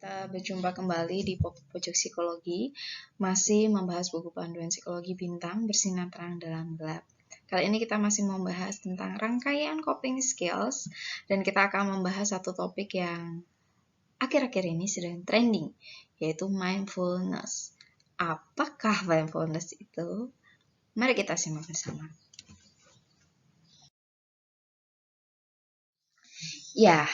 Kita berjumpa kembali di Pojok Psikologi, masih membahas buku panduan psikologi bintang bersinar terang dalam gelap. Kali ini kita masih membahas tentang rangkaian coping skills, dan kita akan membahas satu topik yang akhir-akhir ini sedang trending, yaitu mindfulness. Apakah mindfulness itu? Mari kita simak bersama. Ya,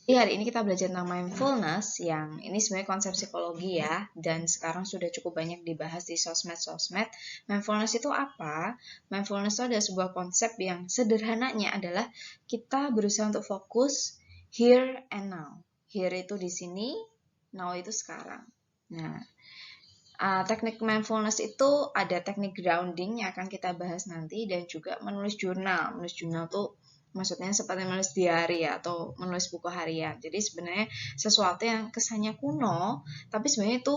jadi hari ini kita belajar tentang mindfulness, yang ini sebenarnya konsep psikologi ya, dan sekarang sudah cukup banyak dibahas di sosmed-sosmed. Mindfulness itu apa? Mindfulness itu adalah sebuah konsep yang sederhananya adalah kita berusaha untuk fokus here and now. Here itu di sini, now itu sekarang. Nah, teknik mindfulness itu ada teknik grounding yang akan kita bahas nanti, dan juga menulis jurnal. Menulis jurnal itu maksudnya seperti menulis diary atau menulis buku harian. Jadi sebenarnya sesuatu yang kesannya kuno, tapi sebenarnya itu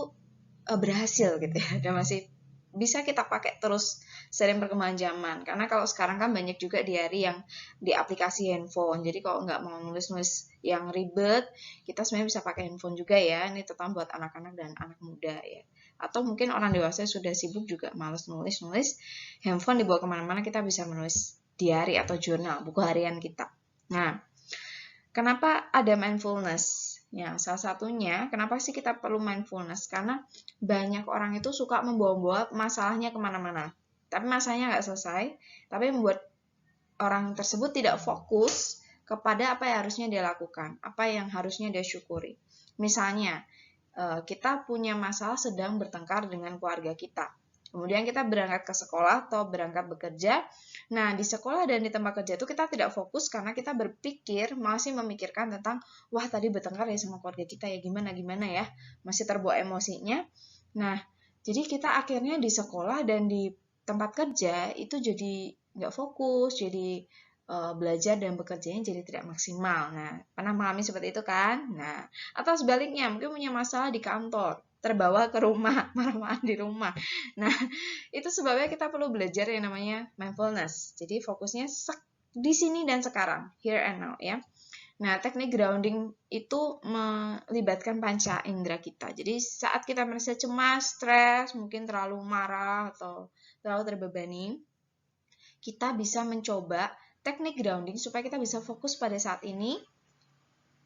berhasil gitu ya. Dan masih bisa kita pakai terus sering perkembangan zaman. Karena kalau sekarang kan banyak juga diary yang di aplikasi handphone. Jadi kalau nggak mau nulis-nulis yang ribet, kita sebenarnya bisa pakai handphone juga ya. Ini terutama buat anak-anak dan anak muda ya. Atau mungkin orang dewasa sudah sibuk juga malas nulis-nulis, handphone dibawa kemana-mana, kita bisa menulis diary atau jurnal, buku harian kita. Nah, kenapa ada mindfulness? Ya, salah satunya, kenapa sih kita perlu mindfulness? Karena banyak orang itu suka membawa-bawa masalahnya kemana-mana. Tapi masalahnya nggak selesai, tapi membuat orang tersebut tidak fokus kepada apa yang harusnya dia lakukan, apa yang harusnya dia syukuri. Misalnya, kita punya masalah sedang bertengkar dengan keluarga kita. Kemudian kita berangkat ke sekolah atau berangkat bekerja. Nah, di sekolah dan di tempat kerja itu kita tidak fokus karena kita berpikir, masih memikirkan tentang, wah tadi bertengkar ya sama keluarga kita ya, gimana ya. Masih terbawa emosinya. Nah, jadi kita akhirnya di sekolah dan di tempat kerja itu jadi nggak fokus, jadi belajar dan bekerjanya jadi tidak maksimal. Nah, pernah mengalami seperti itu kan? Nah, atau sebaliknya, mungkin punya masalah di kantor, terbawa ke rumah, marah-marah di rumah. Nah, itu sebabnya kita perlu belajar yang namanya mindfulness. Jadi fokusnya di sini dan sekarang, here and now ya. Nah, teknik grounding itu melibatkan panca indera kita. Jadi saat kita merasa cemas, stres, mungkin terlalu marah atau terlalu terbebani, kita bisa mencoba teknik grounding supaya kita bisa fokus pada saat ini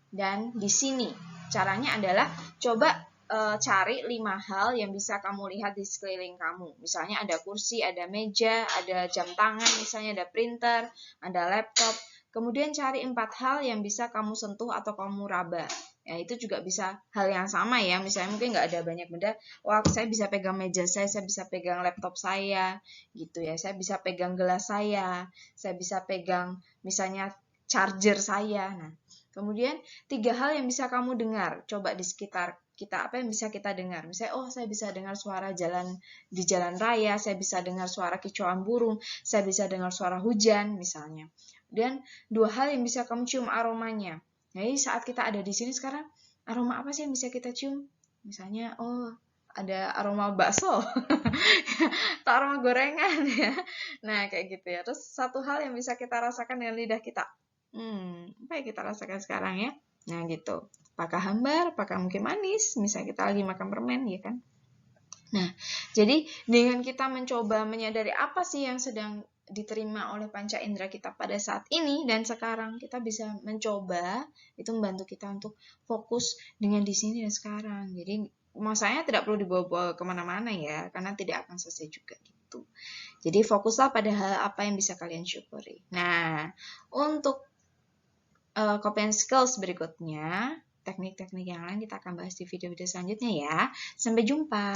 dan di sini. Caranya adalah coba cari 5 hal yang bisa kamu lihat di sekeliling kamu. Misalnya ada kursi, ada meja, ada jam tangan, misalnya ada printer, ada laptop. Kemudian cari 4 hal yang bisa kamu sentuh atau kamu raba. Ya, itu juga bisa hal yang sama ya. Misalnya mungkin nggak ada banyak benda. Wah, saya bisa pegang meja saya bisa pegang laptop saya, gitu ya. Saya bisa pegang gelas saya bisa pegang misalnya charger saya. Nah, kemudian 3 hal yang bisa kamu dengar. Coba di sekitar kita, apa yang bisa kita dengar? Misalnya, oh saya bisa dengar suara jalan di jalan raya, saya bisa dengar suara kicauan burung, saya bisa dengar suara hujan misalnya. Dan 2 hal yang bisa kamu cium aromanya. Jadi saat kita ada di sini sekarang, aroma apa sih yang bisa kita cium? Misalnya, oh ada aroma bakso atau aroma gorengan ya. Nah, kayak gitu ya. Terus satu hal yang bisa kita rasakan dengan lidah kita. Apa yang kita rasakan sekarang ya? Nah, gitu. Apakah hambar, apakah mungkin manis? Misalnya kita lagi makan permen, ya kan? Nah, jadi dengan kita mencoba menyadari apa sih yang sedang diterima oleh panca indera kita pada saat ini dan sekarang, kita bisa mencoba, itu membantu kita untuk fokus dengan di sini dan sekarang. Jadi, masalahnya tidak perlu dibawa-bawa kemana-mana ya, karena tidak akan selesai juga gitu. Jadi, fokuslah pada hal apa yang bisa kalian syukuri. Nah, untuk coping skills berikutnya, teknik-teknik yang lain kita akan bahas di video-video selanjutnya ya. Sampai jumpa.